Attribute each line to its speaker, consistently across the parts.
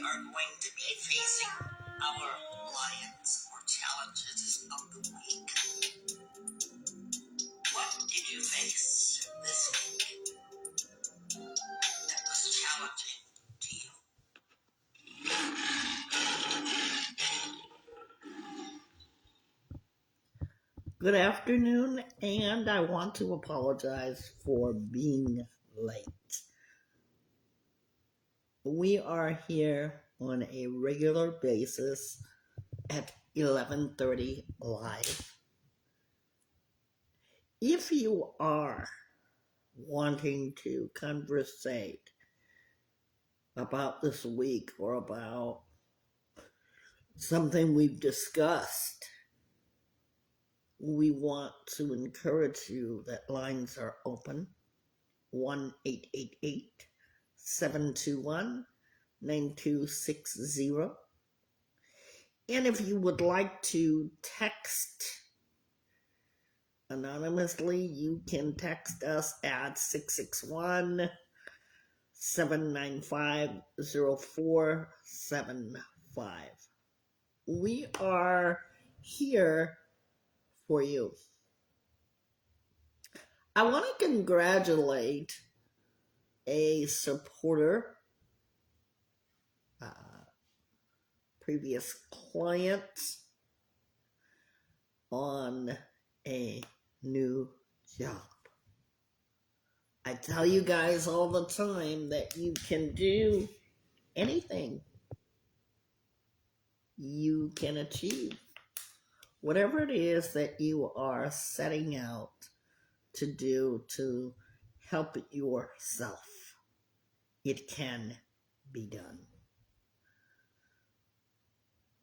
Speaker 1: are going to be facing our lions or challenges of the week. What did you face this week that was challenging to you?
Speaker 2: Good afternoon, and I want to apologize for being late. We are here on a regular basis at 11:30 live. If you are wanting to conversate about this week or about something we've discussed, we want to encourage you that lines are open. 1-888-721-9260. And if you would like to text anonymously, you can text us at 661-795-0475. We are here for you. I want to congratulate a supporter, previous client, on a new job. I tell you guys all the time that you can do anything you can achieve. Whatever it is that you are setting out to do to help yourself, it can be done.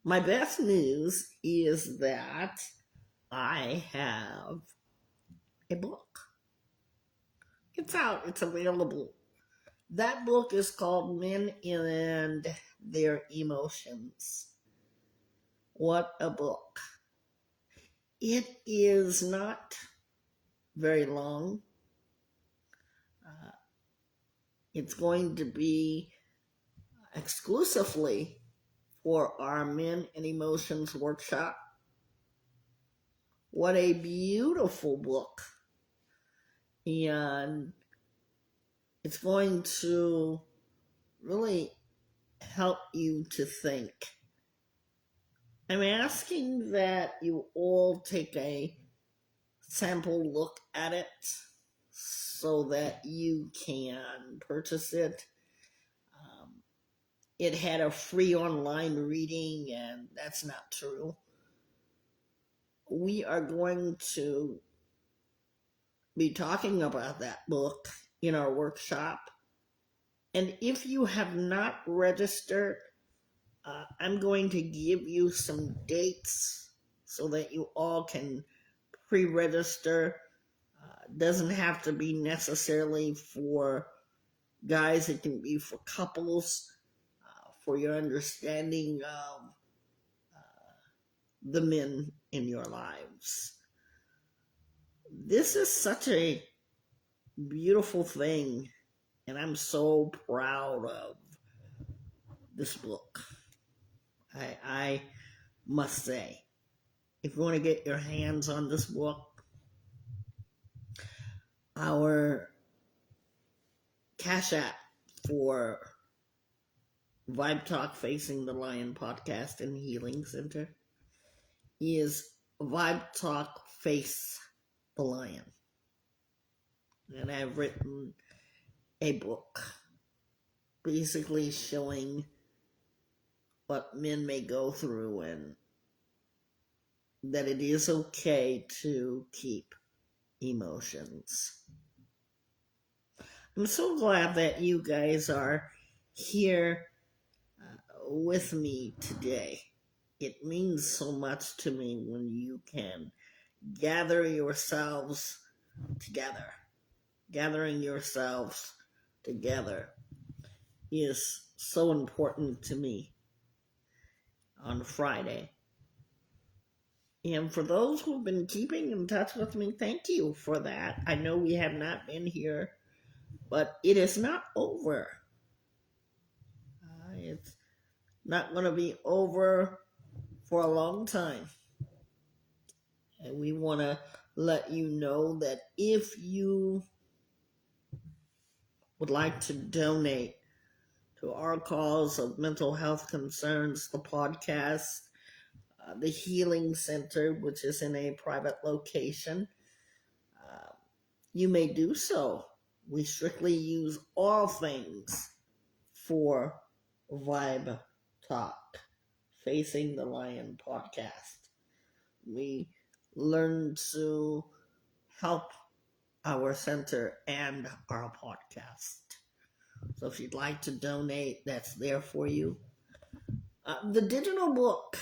Speaker 2: My best news is that I have a book. It's out. It's available. That book is called Men and Their Emotions. What a book. It is not very long. It's going to be exclusively for our Men and Emotions workshop. What a beautiful book. And it's going to really help you to think. I'm asking that you all take a sample look at it so that you can purchase it. It had a free online reading, and that's not true. We are going to be talking about that book in our workshop. And if you have not registered, I'm going to give you some dates so that you all can pre-register. Doesn't have to be necessarily for guys, it can be for couples, for your understanding of the men in your lives. This is such a beautiful thing, and I'm so proud of this book. I must say, if you want to get your hands on this book, our Cashapp for Vibetalkfacingthelion podcast and healing center is Vibetalkfacethelion. And I've written a book basically showing what men may go through and that it is okay to keep emotions. I'm so glad that you guys are here with me today. It means so much to me when you can gather yourselves together. Gathering yourselves together is so important to me on Friday. And for those who've been keeping in touch with me, thank you for that. I know we have not been here, but it is not over. It's not going to be over for a long time. And we want to let you know that if you would like to donate to our cause of mental health concerns, the podcast, the Healing Center, which is in a private location, you may do so. We strictly use all things for Vibe Talk, Facing the Lion podcast. We learn to help our center and our podcast. So if you'd like to donate, that's there for you. The digital book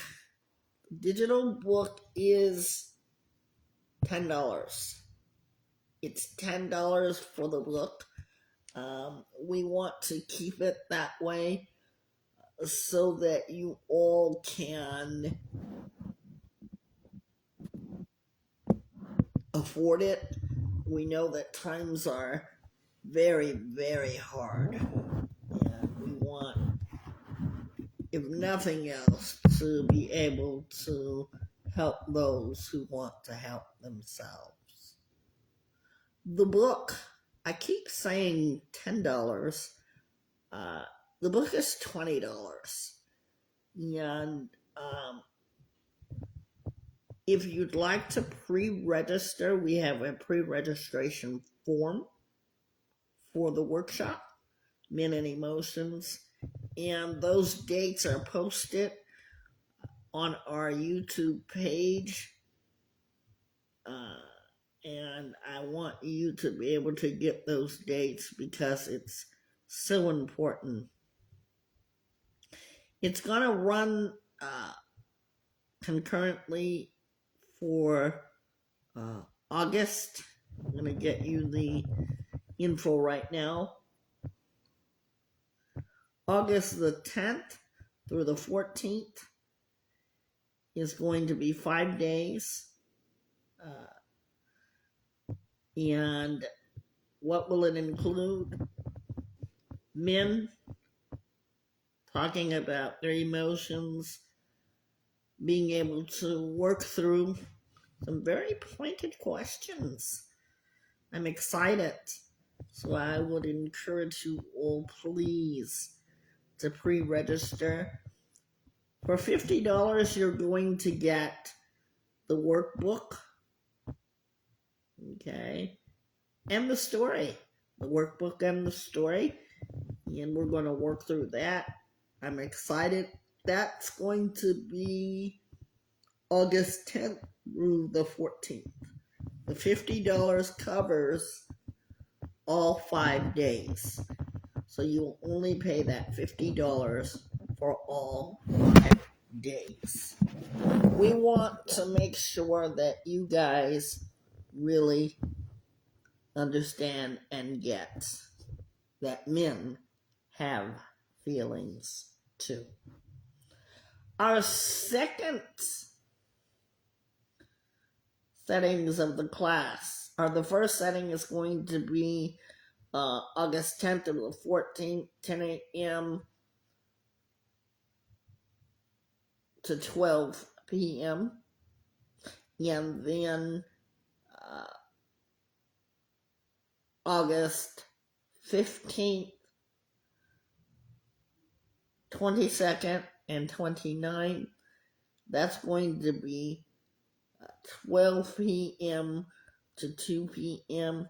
Speaker 2: is $10. It's $10 for the book. We want to keep it that way so that you all can afford it. We know that times are very, very hard. And we want, if nothing else, to be able to help those who want to help themselves. The book, I keep saying $10. The book is $20. And if you'd like to pre-register, we have a pre-registration form for the workshop, Men and Emotions. And those dates are posted on our YouTube page. And I want you to be able to get those dates because it's so important. It's going to run concurrently for August. I'm going to get you the info right now. August the 10th through the 14th is going to be 5 days. And what will it include? Men talking about their emotions, being able to work through some very pointed questions. I'm excited. So I would encourage you all, please, to pre-register. For $50, you're going to get the workbook, okay, and the story. The workbook and the story. And we're going to work through that. I'm excited. That's going to be August 10th through the 14th. The $50 covers all 5 days. So you will only pay that $50 for all 5 days. We want to make sure that you guys really understand and get that men have feelings too. Our second settings of the class are, the first setting is going to be August 10th to the 14th, 10 a.m. to 12 p.m. And then August 15th, 22nd, and 29th, that's going to be 12 p.m. to 2 p.m.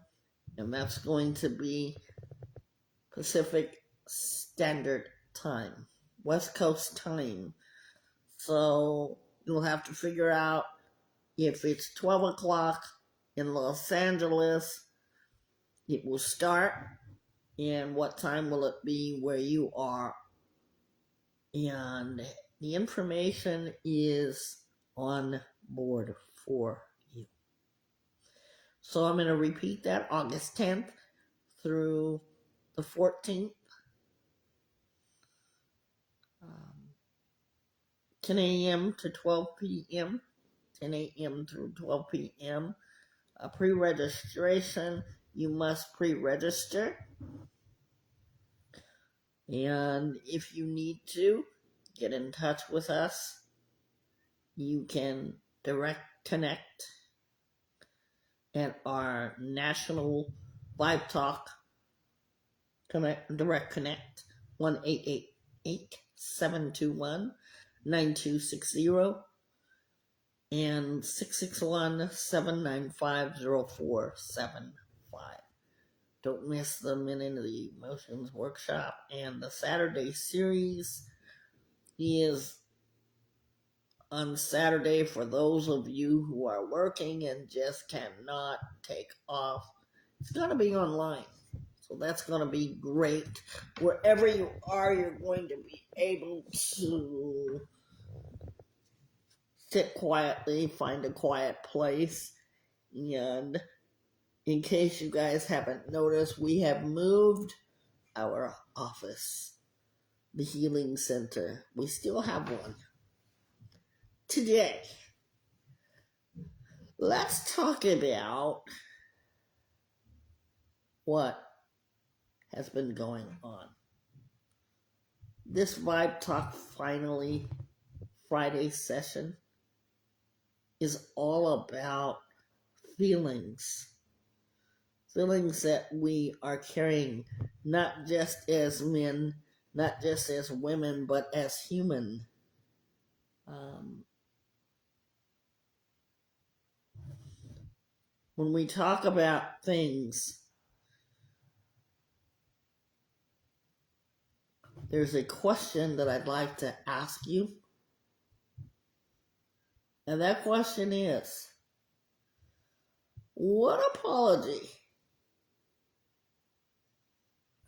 Speaker 2: And that's going to be Pacific Standard Time, West Coast time. So you'll have to figure out if it's 12 o'clock in Los Angeles, it will start, and what time will it be where you are. And the information is on board for you. So I'm going to repeat that, August 10th through the 14th. 10 a.m. to 12 p.m., 10 a.m. through 12 p.m. Pre-registration, you must pre-register. And if you need to, get in touch with us, you can direct connect at our national Vibe Talk direct connect 1-888-721-9260 and 661-795-0475. Don't miss the Minute of the Emotions workshop, and the Saturday series is on Saturday for those of you who are working and just cannot take off. It's going to be online, so that's going to be great. Wherever you are, you're going to be able to sit quietly, find a quiet place, and in case you guys haven't noticed, we have moved our office, the Healing Center. We still have one. Today, let's talk about what has been going on. This Vibe Talk Finally Friday session is all about feelings. Feelings that we are carrying, not just as men, not just as women, but as human. When we talk about things, there's a question that I'd like to ask you. And that question is, what apology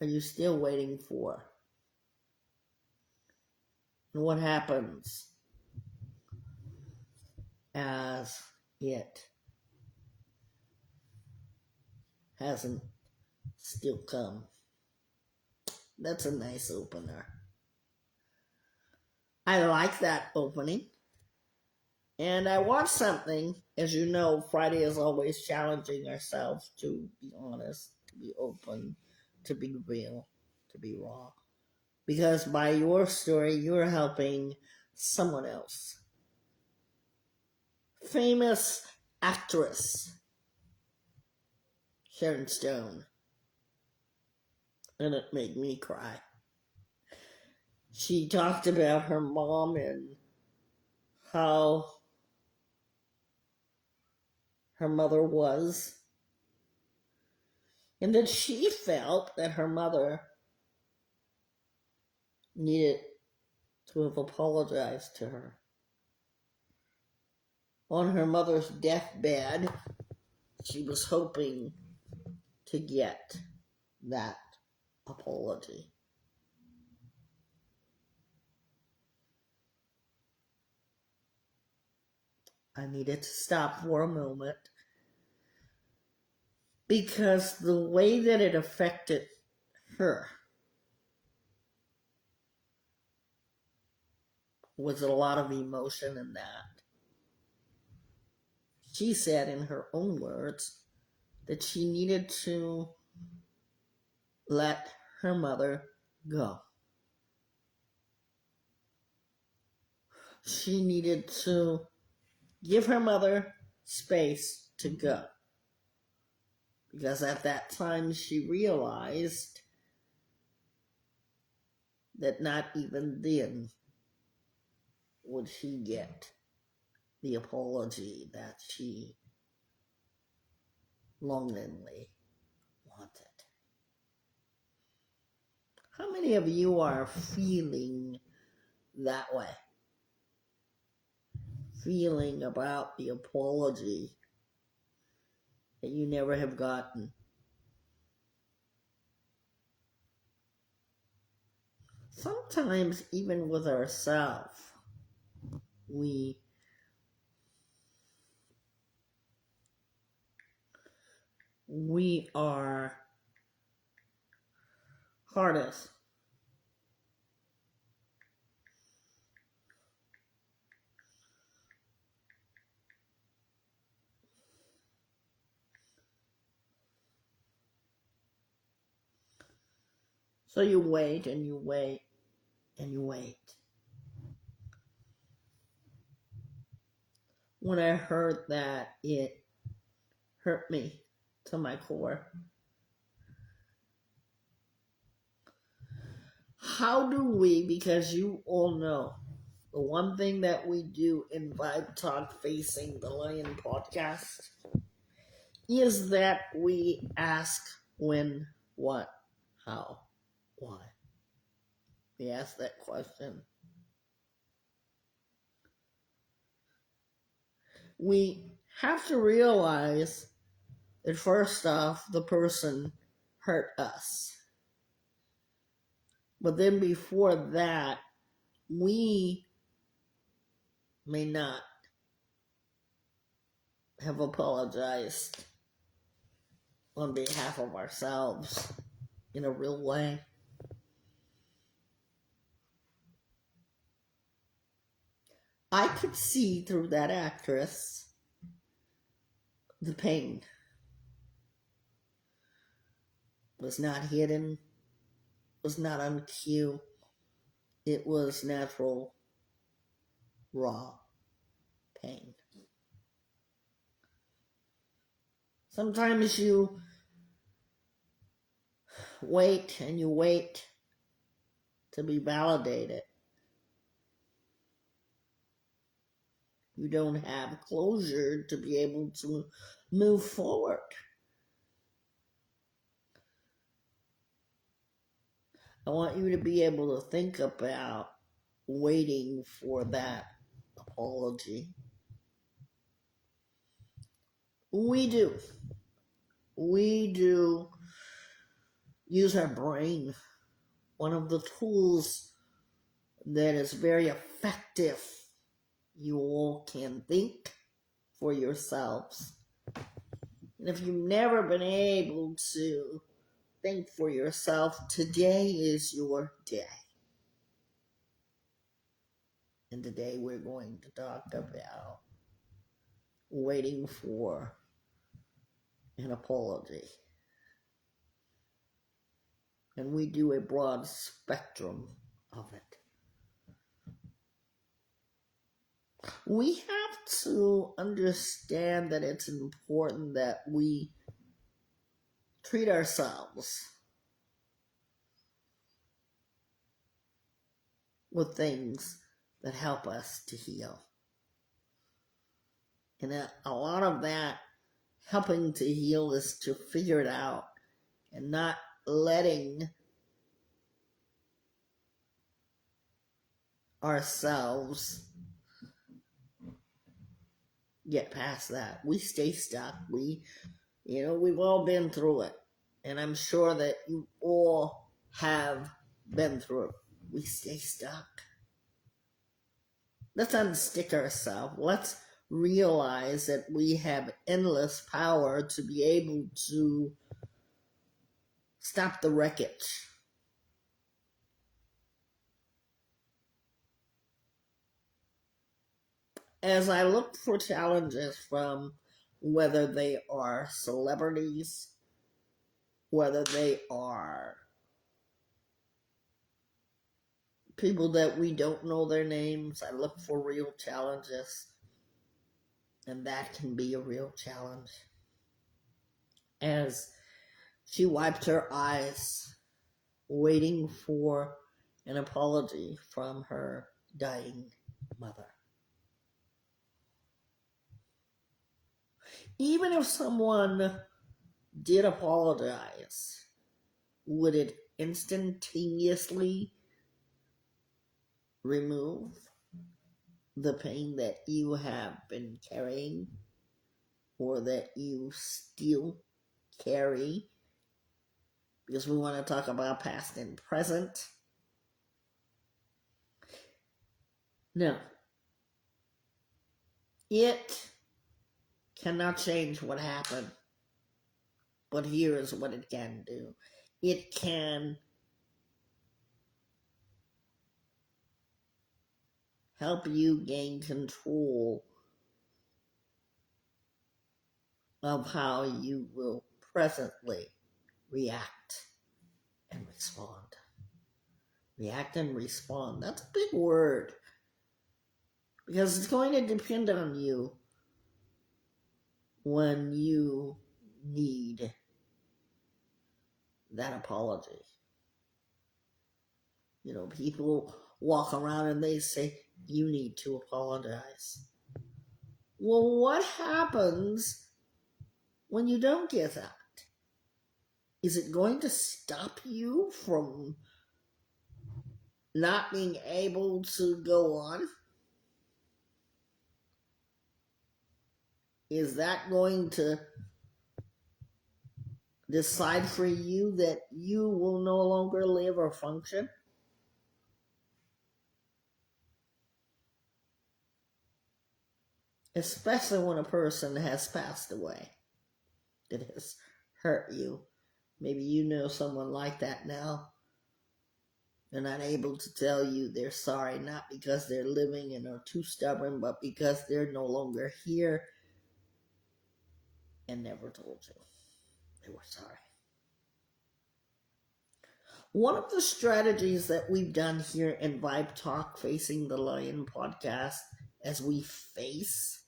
Speaker 2: are you still waiting for? And what happens as it hasn't still come? That's a nice opener. I like that opening. And I want something, as you know, Friday is always challenging ourselves to be honest, to be open, to be real, to be raw. Because by your story, you're helping someone else. Famous actress Sharon Stone. And it made me cry. She talked about her mom and how her mother was, and that she felt that her mother needed to have apologized to her. On her mother's deathbed, she was hoping to get that apology. I needed to stop for a moment because the way that it affected her was a lot of emotion in that. She said in her own words that she needed to let her mother go. She needed to give her mother space to go. Because at that time she realized that not even then would she get the apology that she longingly wanted. How many of you are feeling that way? Feeling about the apology that you never have gotten? Sometimes even with ourselves, we are hardest. So you wait and you wait and you wait. when I heard that, it hurt me to my core. How do we, because you all know, the one thing that we do in Vibe Talk Facing the Lion podcast is that we ask when, what, how, why. We ask that question. We have to realize that first off, the person hurt us. But then before that, we may not have apologized on behalf of ourselves in a real way. I could see through that actress the pain was not hidden, was not on cue. It was natural, raw pain. Sometimes you wait and you wait to be validated. You don't have closure to be able to move forward. I want you to be able to think about waiting for that apology. We do use our brain. One of the tools that is very effective. You all can think for yourselves. And if you've never been able to think for yourself, today is your day. And today we're going to talk about waiting for an apology. And we do a broad spectrum of it. We have to understand that it's important that we treat ourselves with things that help us to heal. And a lot of that helping to heal is to figure it out and not letting ourselves get past that. We stay stuck. We've all been through it. And I'm sure that you all have been through it. We stay stuck. Let's unstick ourselves. Let's realize that we have endless power to be able to stop the wreckage. As I look for challenges from whether they are celebrities, whether they are people that we don't know their names, I look for real challenges. And that can be a real challenge. As she wiped her eyes, waiting for an apology from her dying mother. Even if someone did apologize, would it instantaneously remove the pain that you have been carrying or that you still carry? Because we want to talk about past and present. No. It cannot change what happened. But here is what it can do. It can help you gain control of how you will presently react and respond. React and respond. That's a big word. Because it's going to depend on you when you need that apology. You know, people walk around and they say, you need to apologize. Well, what happens when you don't get that? Is it going to stop you from not being able to go on? Is that going to decide for you that you will no longer live or function? Especially when a person has passed away that has hurt you. Maybe you know someone like that now. They're not able to tell you they're sorry, not because they're living and are too stubborn, but because they're no longer here and never told you they were sorry. One of the strategies that we've done here in Vibe Talk Facing the Lion podcast as we face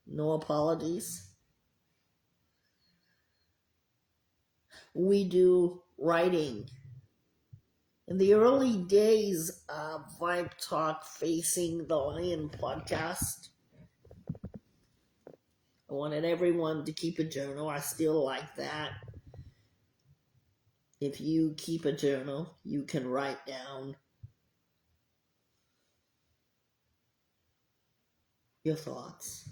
Speaker 2: no apologies, we do writing. In the early days of Vibe Talk Facing the Lion podcast, I wanted everyone to keep a journal. I still like that. If you keep a journal, you can write down your thoughts.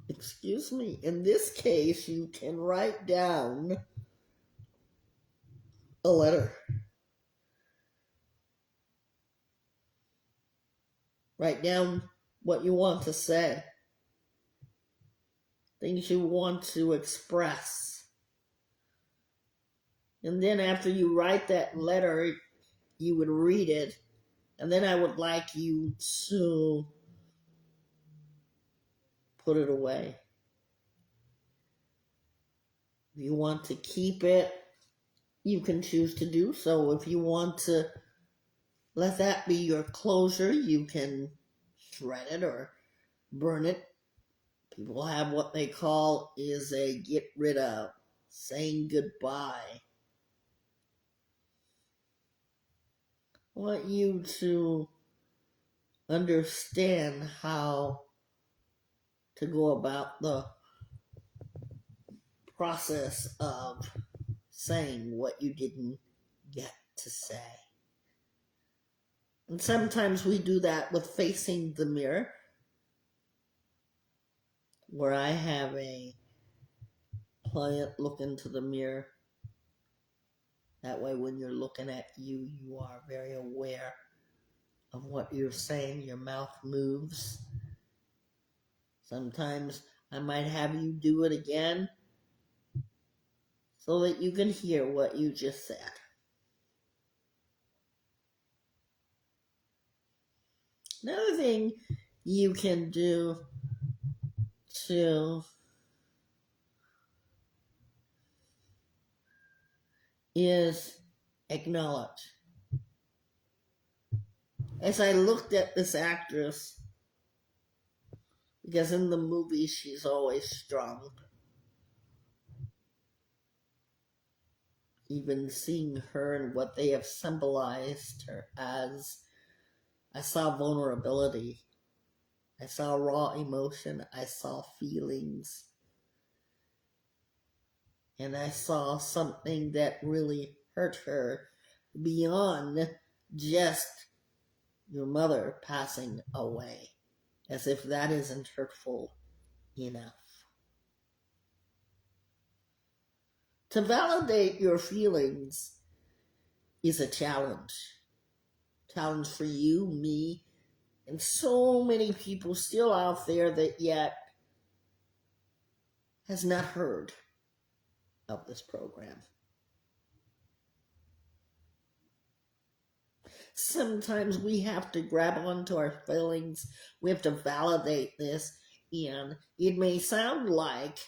Speaker 2: Excuse me. In this case, you can write down a letter. Write down what you want to say, things you want to express. And then after you write that letter, you would read it. And then I would like you to put it away. If you want to keep it, you can choose to do so. If you want to let that be your closure, you can shred it or burn it. People have what they call is a get rid of, saying goodbye. I want you to understand how to go about the process of saying what you didn't get to say. And sometimes we do that with facing the mirror, where I have a client look into the mirror. That way when you're looking at you, you are very aware of what you're saying. Your mouth moves. Sometimes I might have you do it again so that you can hear what you just said. Another thing you can do to is acknowledge. As I looked at this actress, because in the movie she's always strong, even seeing her and what they have symbolized her as, I saw vulnerability. I saw raw emotion. I saw feelings. And I saw something that really hurt her beyond just your mother passing away, as if that isn't hurtful enough. To validate your feelings is a challenge. Challenge for you, me, and so many people still out there that yet has not heard of this program. Sometimes we have to grab onto our feelings. We have to validate this. And it may sound like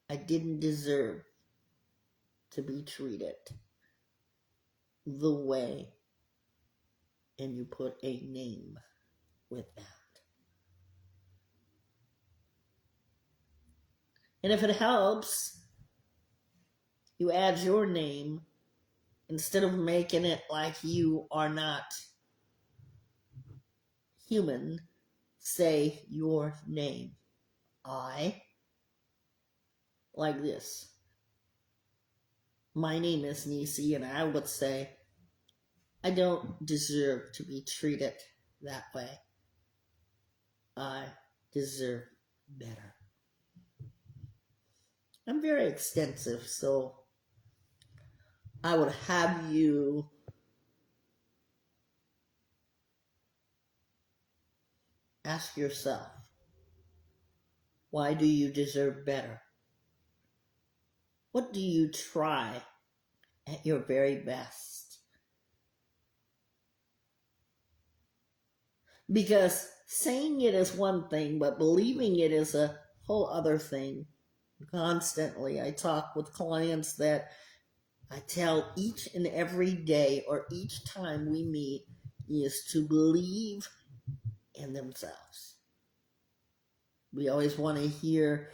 Speaker 2: I didn't deserve to be treated the way, and you put a name with that. And if it helps, you add your name instead of making it like you are not human. Say your name. I, like this. My name is Nisi, and I would say, I don't deserve to be treated that way. I deserve better. I'm very extensive, so I would have you ask yourself, why do you deserve better? What do you try at your very best? Because saying it is one thing, but believing it is a whole other thing. Constantly, I talk with clients that I tell each and every day or each time we meet is to believe in themselves. We always want to hear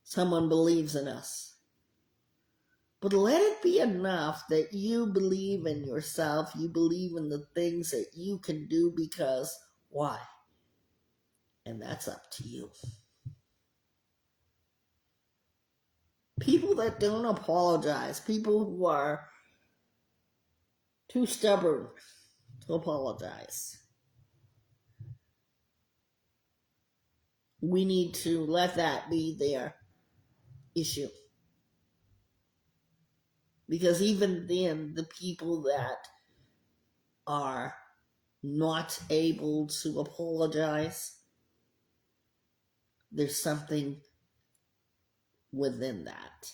Speaker 2: someone believes in us. But let it be enough that you believe in yourself, you believe in the things that you can do, because why? And that's up to you. People that don't apologize, people who are too stubborn to apologize, we need to let that be their issue. Because even then, the people that are not able to apologize, there's something within that.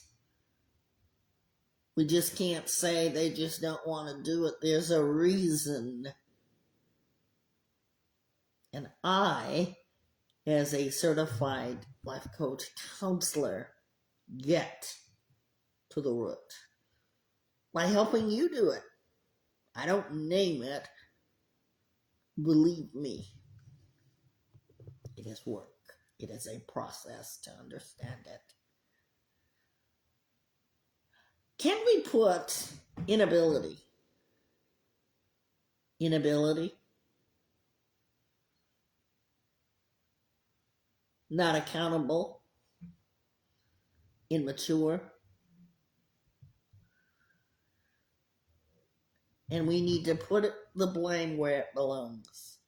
Speaker 2: We just can't say they just don't want to do it. There's a reason. And I, as a certified life coach counselor, get to the root by helping you do it. I don't name it. Believe me, it is work. It is a process to understand it. Can we put inability, not accountable, immature, and we need to put the blame where it belongs?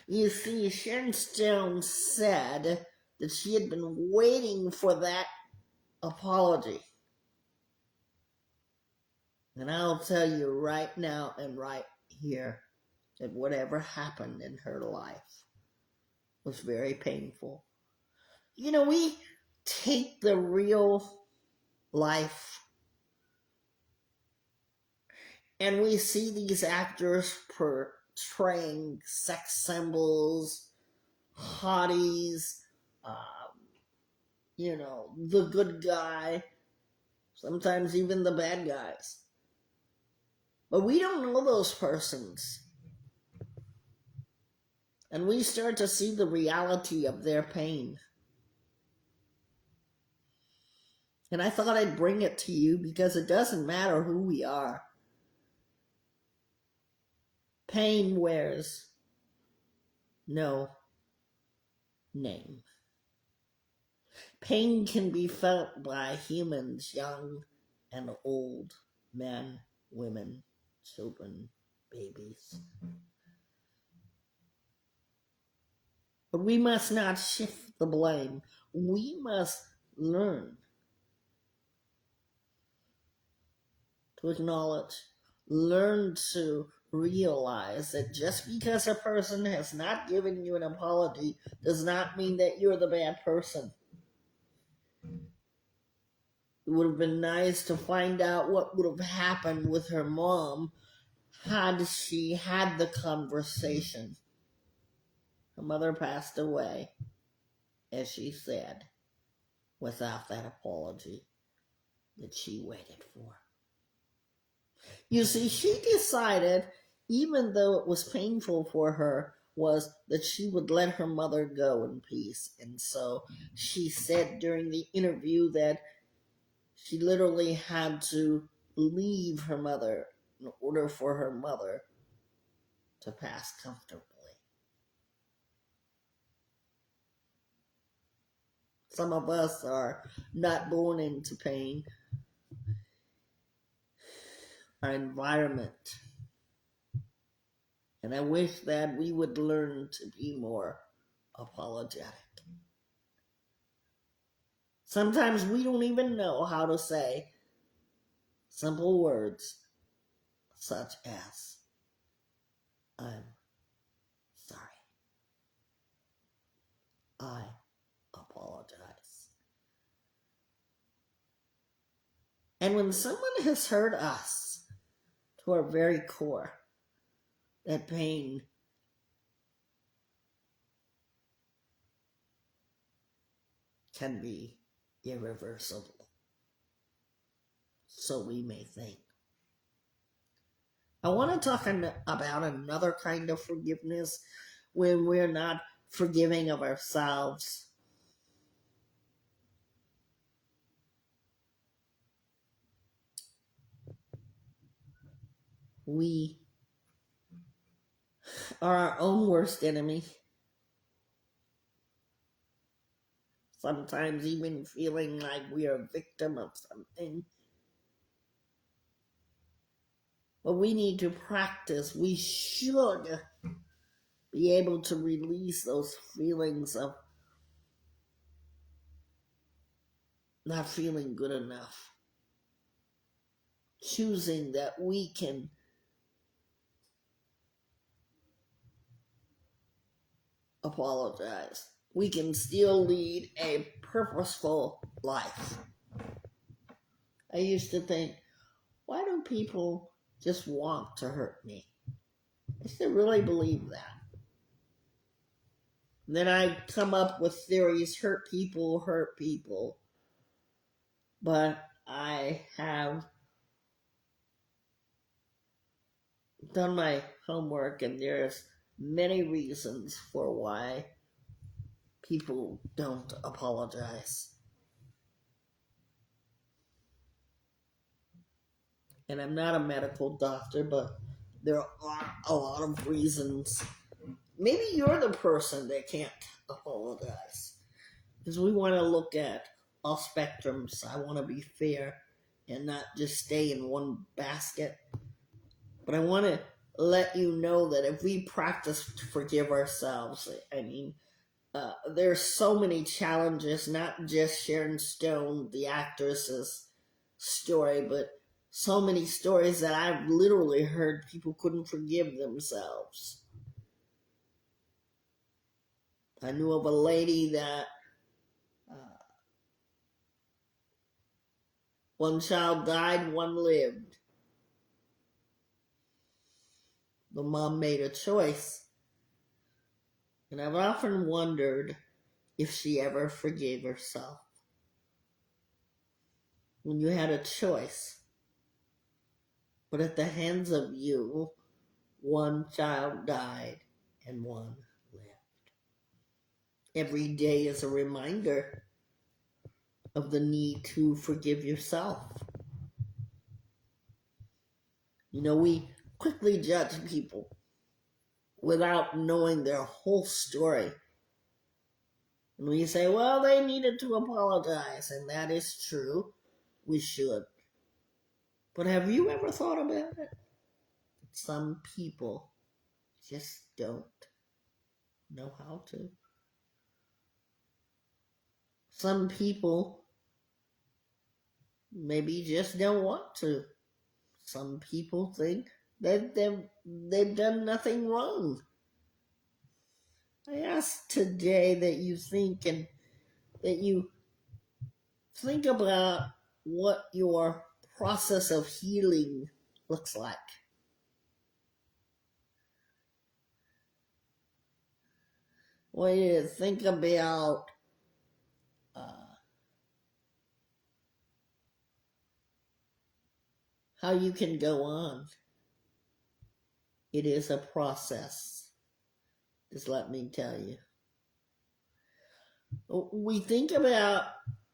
Speaker 2: You see, Sharon Stone said that she had been waiting for that apology. And I'll tell you right now and right here that whatever happened in her life was very painful. You know, we take the real life and we see these actors portraying sex symbols, hotties, the good guy, sometimes even the bad guys. But we don't know those persons. And we start to see the reality of their pain. And I thought I'd bring it to you because it doesn't matter who we are. Pain wears no name. Pain can be felt by humans, young and old, men, women, children, babies. But we must not shift the blame. We must learn to acknowledge, learn to realize that just because a person has not given you an apology does not mean that you're the bad person. It would have been nice to find out what would have happened with her mom had she had the conversation. Her mother passed away, as she said, without that apology. that she waited for. You see, she decided, even though it was painful for her, was that she would let her mother go in peace. And so she said during the interview that she literally had to leave her mother in order for her mother to pass comfortably. Some of us are not born into pain. Our environment. And I wish that we would learn to be more apologetic. Sometimes we don't even know how to say simple words such as, I'm sorry. I apologize. And when someone has hurt us to our very core, that pain can be irreversible. So we may think. I want to talk about another kind of forgiveness when we're not forgiving of ourselves. We are our own worst enemy. Sometimes even feeling like we are a victim of something. But we need to practice. We should be able to release those feelings of not feeling good enough. Choosing that we can apologize. We can still lead a purposeful life. I used to think, why do people just want to hurt me? I used to really believe that. And then I come up with theories, hurt people. But I have done my homework, and there's many reasons for why people don't apologize. And I'm not a medical doctor, but there are a lot of reasons. Maybe you're the person that can't apologize. Because we want to look at all spectrums. I want to be fair and not just stay in one basket. But I want to let you know that if we practice to forgive ourselves, there's so many challenges, not just Sharon Stone, the actress's story, but so many stories that I've literally heard people couldn't forgive themselves. I knew of a lady that one child died, one lived. The mom made a choice. And I've often wondered if she ever forgave herself. When you had a choice, but at the hands of you, one child died and one lived. Every day is a reminder of the need to forgive yourself. We quickly judge people without knowing their whole story. And we say, well, they needed to apologize, and that is true. We should. But have you ever thought about it? Some people just don't know how to. Some people maybe just don't want to. Some people think that they've done nothing wrong. I ask today that you think about what your process of healing looks like. When you think about how you can go on. It is a process, just let me tell you. We think about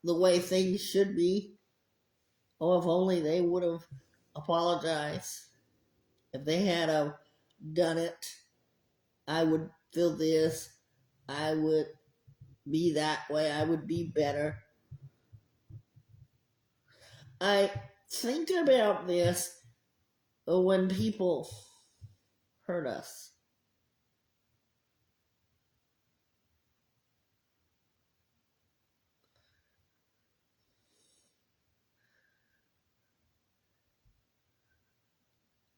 Speaker 2: the way things should be. Oh, if only they would have apologized. If they had done it, I would feel this. I would be that way. I would be better. I think about this when people hurt us.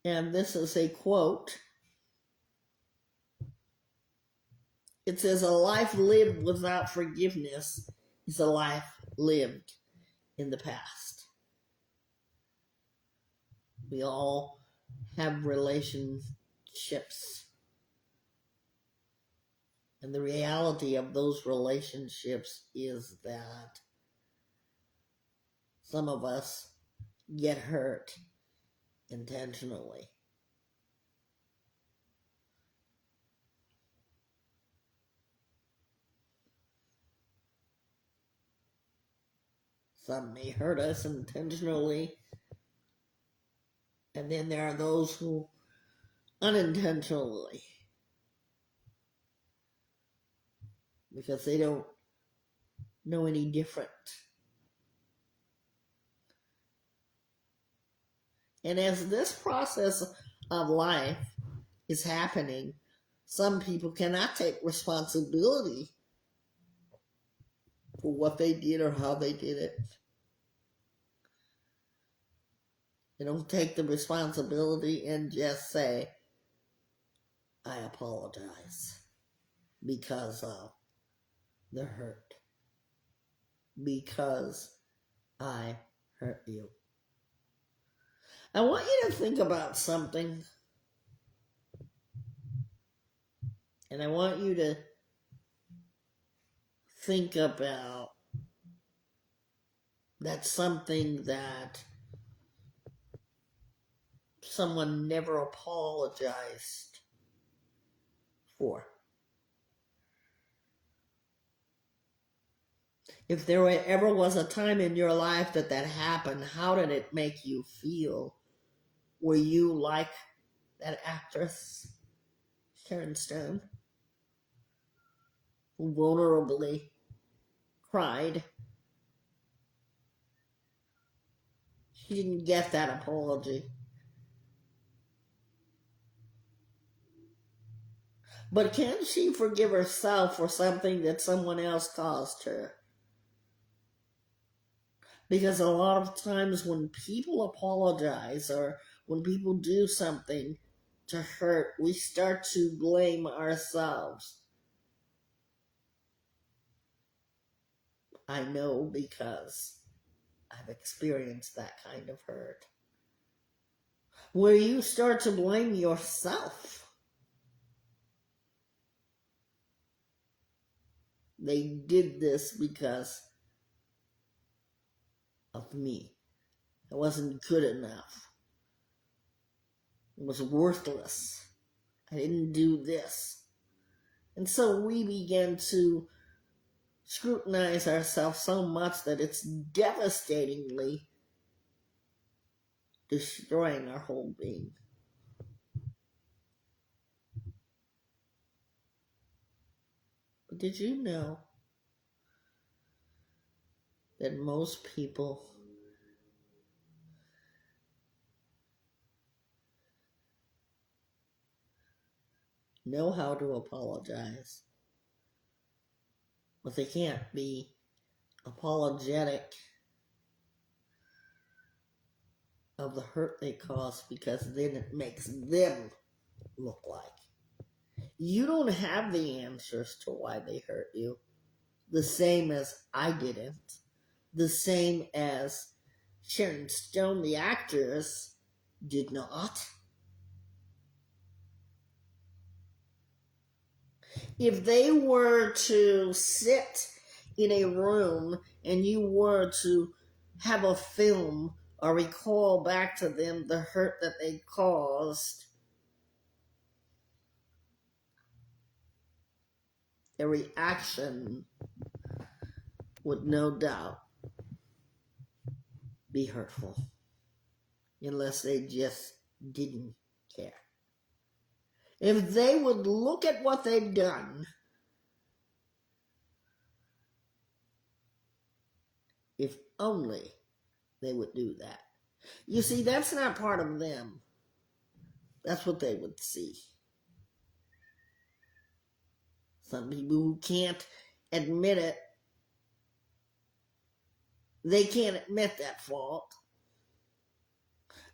Speaker 2: And this is a quote. It says, "A life lived without forgiveness is a life lived in the past." We all have relationships. And the reality of those relationships is that some of us get hurt intentionally. Some may hurt us intentionally, and then there are those who unintentionally, because they don't know any different. And as this process of life is happening, some people cannot take responsibility for what they did or how they did it. They don't take the responsibility and just say, "I apologize because of the hurt, because I hurt you." I want you to think about something, and I want you to think about that something that someone never apologized for. If there ever was a time in your life that happened, how did it make you feel? Were you like that actress, Sharon Stone, who vulnerably cried? She didn't get that apology. But can she forgive herself for something that someone else caused her? Because a lot of times when people apologize or when people do something to hurt, we start to blame ourselves. I know because I've experienced that kind of hurt. Where you start to blame yourself. They did this because of me. I wasn't good enough. It was worthless. I didn't do this. And so we began to scrutinize ourselves so much that it's devastatingly destroying our whole being. But did you know that most people know how to apologize, but they can't be apologetic of the hurt they caused because then it makes them look like you don't have the answers to why they hurt you, the same as I didn't, the same as Sharon Stone, the actress, did not. If they were to sit in a room and you were to have a film or recall back to them the hurt that they caused, their reaction would no doubt be hurtful, unless they just didn't care. If they would look at what they've done, if only they would do that. You see, that's not part of them. That's what they would see. Some people who can't admit it, they can't admit that fault,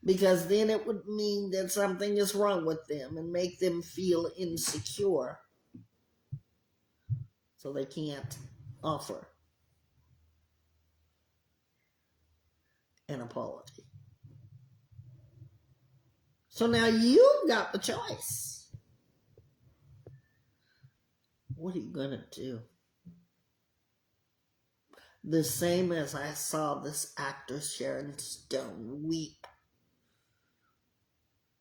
Speaker 2: because then it would mean that something is wrong with them and make them feel insecure. So they can't offer an apology. So now you've got the choice. What are you going to do? The same as I saw this actor Sharon Stone weep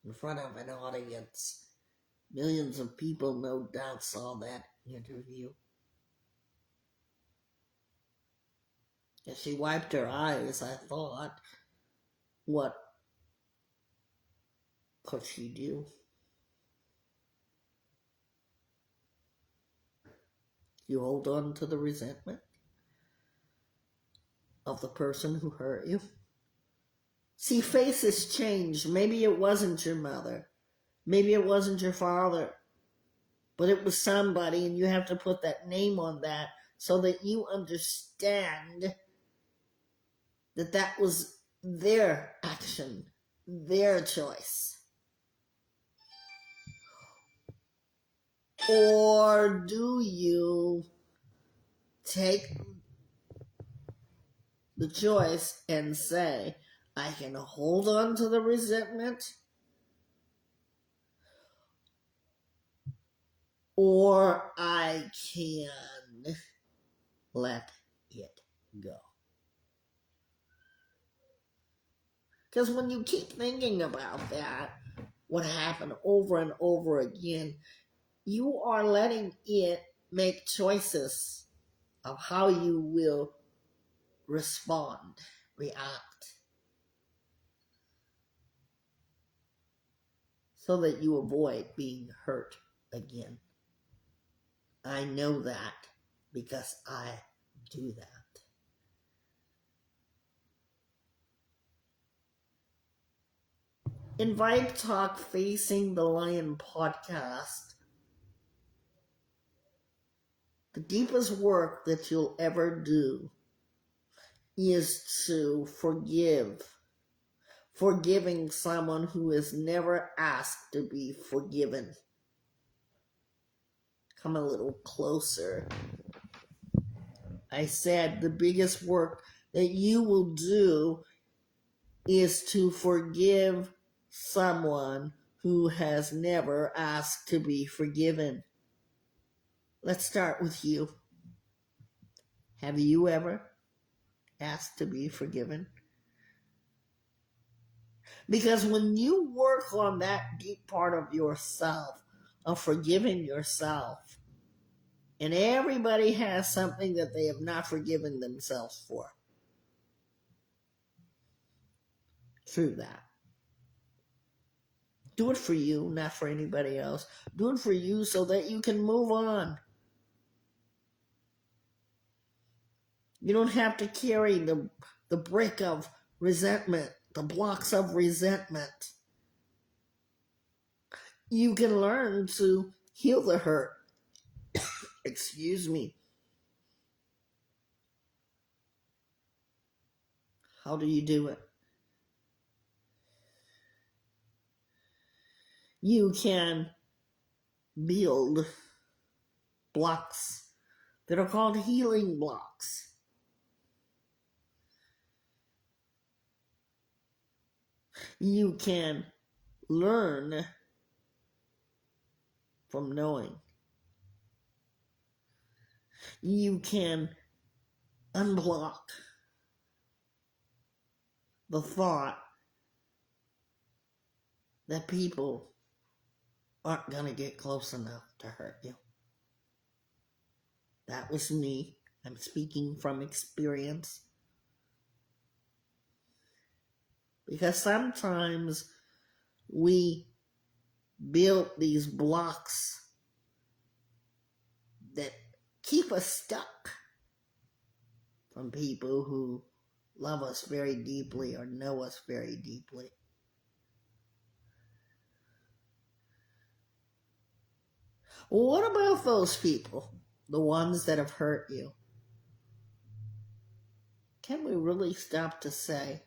Speaker 2: in front of an audience. Millions of people no doubt saw that interview. As she wiped her eyes, I thought, what could she do? You hold on to the resentment of the person who hurt you. See, faces change. Maybe it wasn't your mother. Maybe it wasn't your father. But it was somebody, and you have to put that name on that so that you understand that that was their action, their choice. Or do you take the choice and say, I can hold on to the resentment, or I can let it go? Because when you keep thinking about that, what happened over and over again, you are letting it make choices of how you will respond, react, so that you avoid being hurt again. I know that because I do that. In Vibe Talk Facing the Lion podcast, the deepest work that you'll ever do is to forgiving someone who has never asked to be forgiven. Come a little closer. I said the biggest work that you will do is to forgive someone who has never asked to be forgiven. Let's start with you. Have you ever asked to be forgiven? Because when you work on that deep part of yourself, of forgiving yourself, and everybody has something that they have not forgiven themselves for. True that. Do it for you, not for anybody else. Do it for you so that you can move on. You don't have to carry the brick of resentment, the blocks of resentment. You can learn to heal the hurt. Excuse me. How do you do it? You can build blocks that are called healing blocks. You can learn from knowing. You can unblock the thought that people aren't going to get close enough to hurt you. That was me. I'm speaking from experience. Because sometimes we build these blocks that keep us stuck from people who love us very deeply or know us very deeply. What about those people, the ones that have hurt you? Can we really stop to say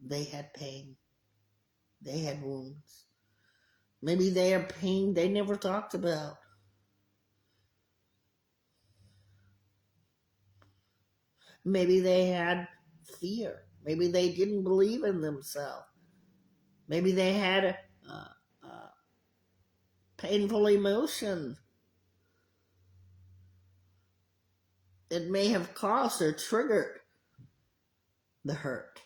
Speaker 2: they had pain, they had wounds? Maybe they had pain they never talked about. Maybe they had fear. Maybe they didn't believe in themselves. Maybe they had a painful emotion that may have caused or triggered the hurt.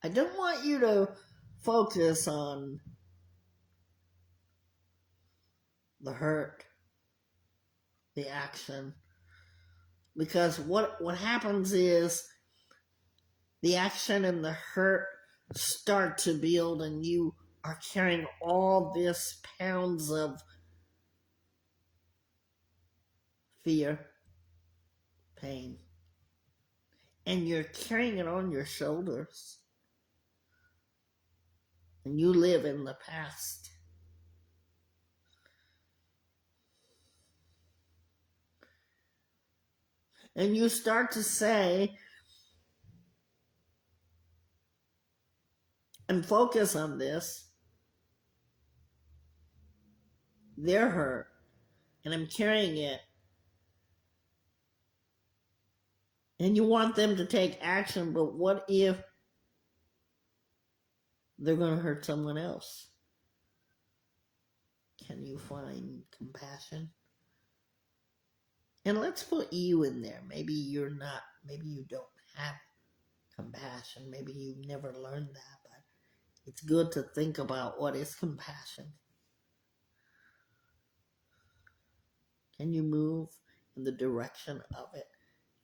Speaker 2: I don't want you to focus on the hurt, the action, because what happens is the action and the hurt start to build, and you are carrying all this pounds of fear, pain, and you're carrying it on your shoulders, and you live in the past. And you start to say and focus on this. They're hurt, and I'm carrying it. And you want them to take action, but what if they're going to hurt someone else? Can you find compassion? And let's put you in there. Maybe you don't have compassion. Maybe you've never learned that, but it's good to think about what is compassion. Can you move in the direction of it?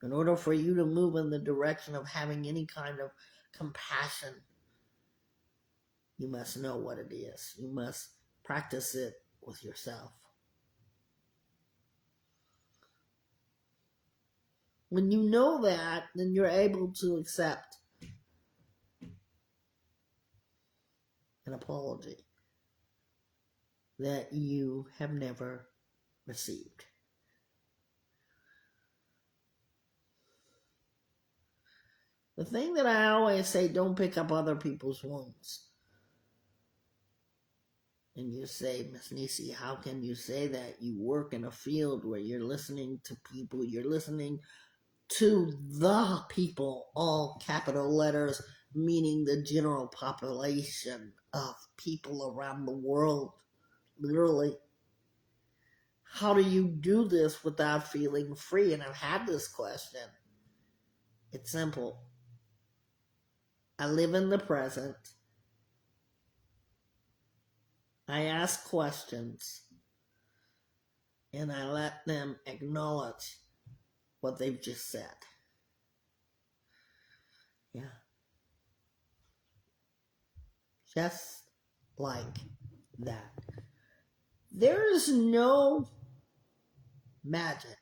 Speaker 2: In order for you to move in the direction of having any kind of compassion, you must know what it is. You must practice it with yourself. When you know that, then you're able to accept an apology that you have never received. The thing that I always say, don't pick up other people's wounds. And you say, Miss Nisi, how can you say that? You work in a field where you're listening to people, you're listening to the people, all capital letters, meaning the general population of people around the world, literally. How do you do this without feeling free? And I've had this question. It's simple. I live in the present. I ask questions, and I let them acknowledge what they've just said. Yeah. Just like that. There is no magic.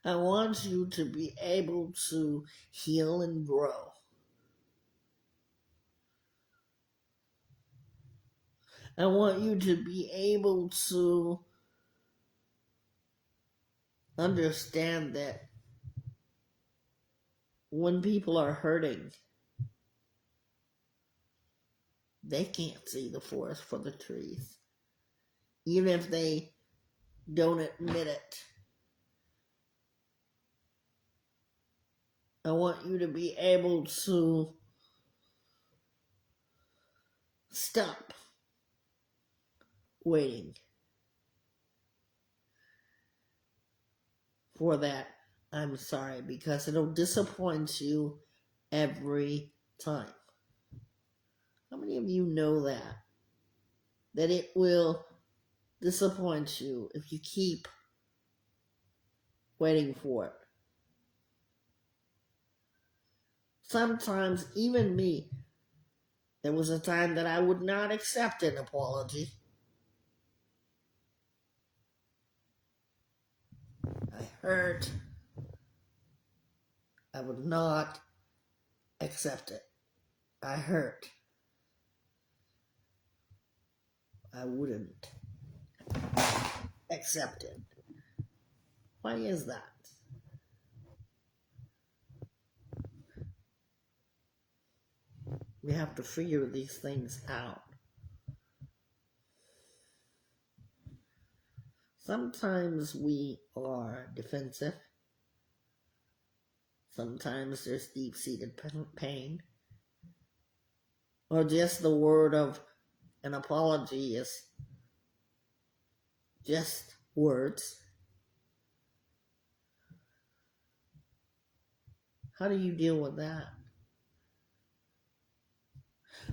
Speaker 2: I want you to be able to heal and grow. I want you to be able to understand that when people are hurting, they can't see the forest for the trees. Even if they don't admit it. I want you to be able to stop waiting for that I'm sorry, because it'll disappoint you every time. How many of you know that? That it will disappoint you if you keep waiting for it. Sometimes, even me, there was a time that I would not accept an apology. I hurt. I would not accept it. I hurt. I wouldn't accept it. Why is that? We have to figure these things out. Sometimes we are defensive. Sometimes there's deep-seated pain. Or just the word of an apology is just words. How do you deal with that?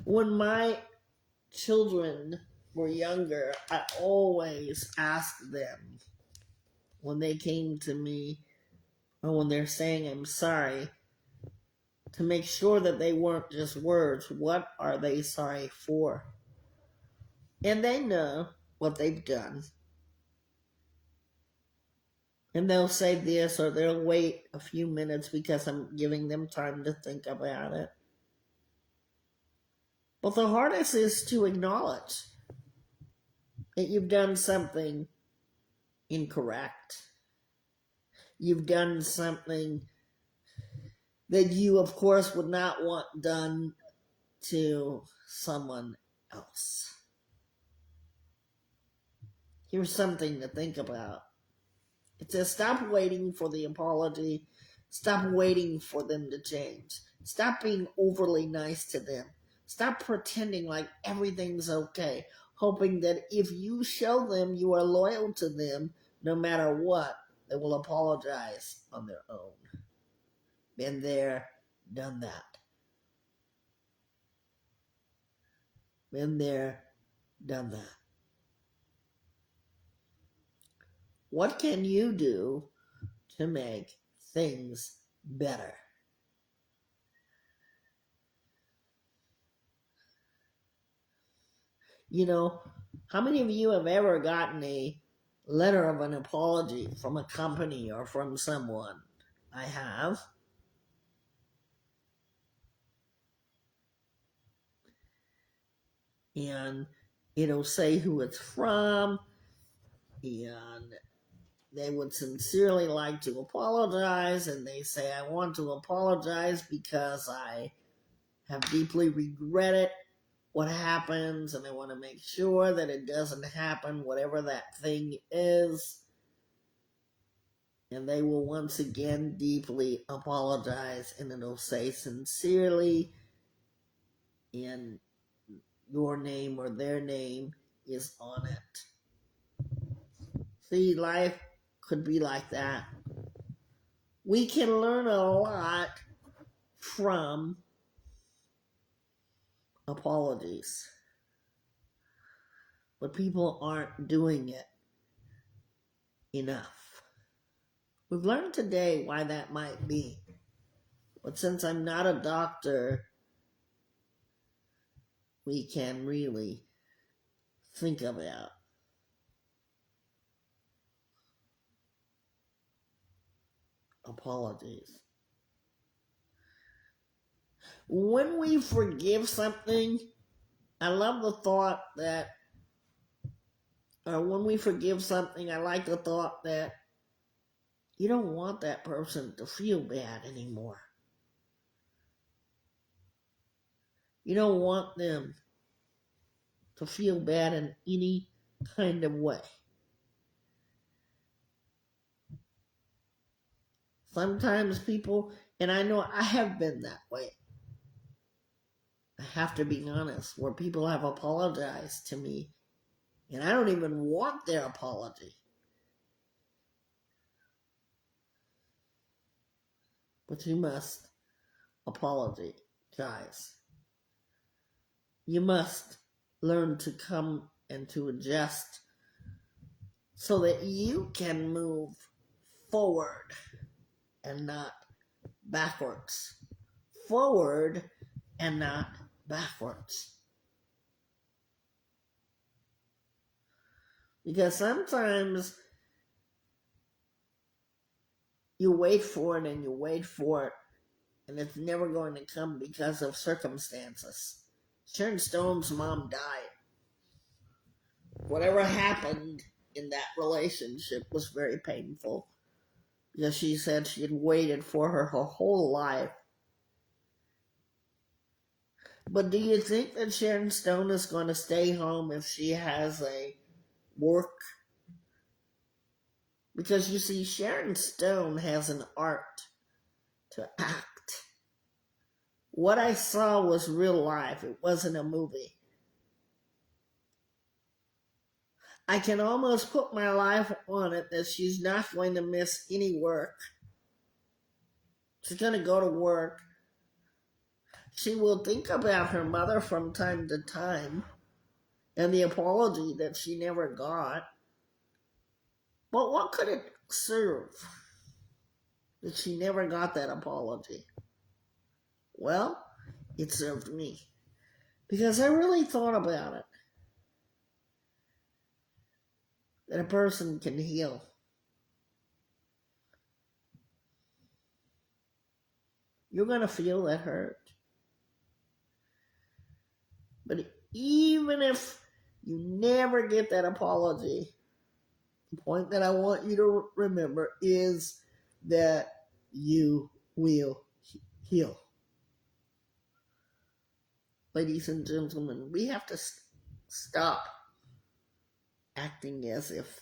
Speaker 2: When my children were younger, I always asked them when they came to me or when they're saying I'm sorry, to make sure that they weren't just words. What are they sorry for? And they know what they've done. And they'll say this, or they'll wait a few minutes because I'm giving them time to think about it. But the hardest is to acknowledge that you've done something incorrect. You've done something that you, of course, would not want done to someone else. Here's something to think about. It says stop waiting for the apology. Stop waiting for them to change. Stop being overly nice to them. Stop pretending like everything's okay, hoping that if you show them you are loyal to them, no matter what, they will apologize on their own. Been there, done that. Been there, done that. What can you do to make things better? You know, how many of you have ever gotten a letter of an apology from a company or from someone? I have. And it'll say who it's from, and they would sincerely like to apologize, and they say, I want to apologize because I have deeply regretted what happens, and I want to make sure that it doesn't happen, whatever that thing is. And they will once again deeply apologize, and it'll say sincerely, and your name or their name is on it. See, life could be like that. We can learn a lot from apologies, but people aren't doing it enough. We've learned today why that might be. But since I'm not a doctor, we can really think about apologies. When we forgive something, I love the thought that, or when we forgive something, I like the thought that you don't want that person to feel bad anymore. You don't want them to feel bad in any kind of way. Sometimes people, and I know I have been that way, I have to be honest, where people have apologized to me And I don't even want their apology. But you must apologize. You must learn to come and to adjust so that you can move forward and not backwards. Forward and not backwards. Because sometimes you wait for it and you wait for it, and it's never going to come because of circumstances. Sharon Stone's mom died. Whatever happened in that relationship was very painful because she said she had waited for her whole life. But do you think that Sharon Stone is going to stay home if she has a work? Because you see, Sharon Stone has an art to act. What I saw was real life. It wasn't a movie. I can almost put my life on it that she's not going to miss any work. She's going to go to work. She will think about her mother from time to time and the apology that she never got. But what could it serve that she never got that apology? Well, it served me because I really thought about it. That a person can heal. You're going to feel that hurt. But even if you never get that apology, the point that I want you to remember is that you will heal. Ladies and gentlemen, we have to stop acting as if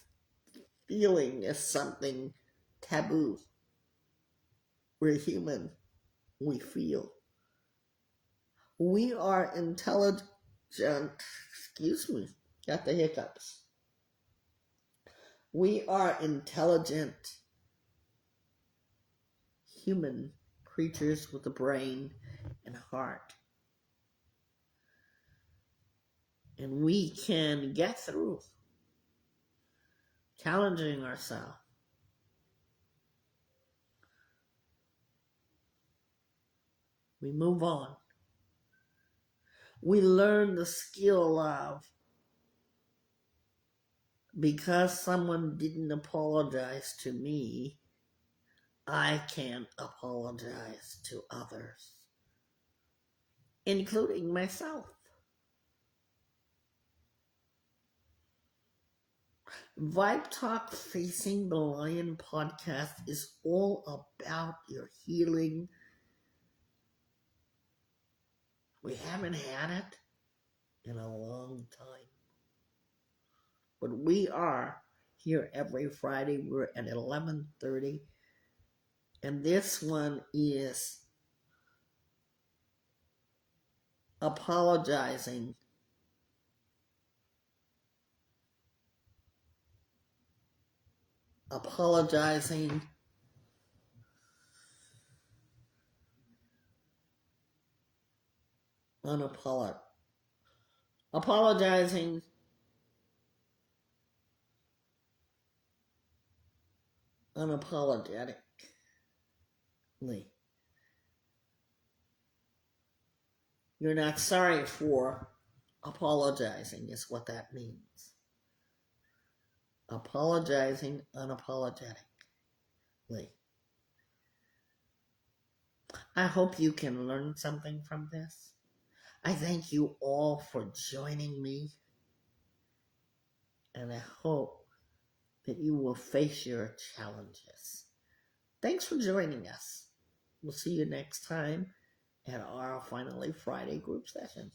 Speaker 2: feeling is something taboo. We're human. We feel. We are intelligent. Excuse me, got the hiccups. We are intelligent human creatures with a brain and heart. And we can get through challenging ourselves. We move on. We learn the skill of, because someone didn't apologize to me, I can apologize to others, including myself. Vibe Talk Facing the Lion podcast is all about your healing. We haven't had it in a long time. But we are here every Friday. We're at 11:30. And this one is apologizing. Apologizing apologizing unapologetically. You're not sorry for apologizing is what that means. Apologizing unapologetically. I hope you can learn something from this. I thank you all for joining me. And I hope that you will face your challenges. Thanks for joining us. We'll see you next time at our Finally Friday group session.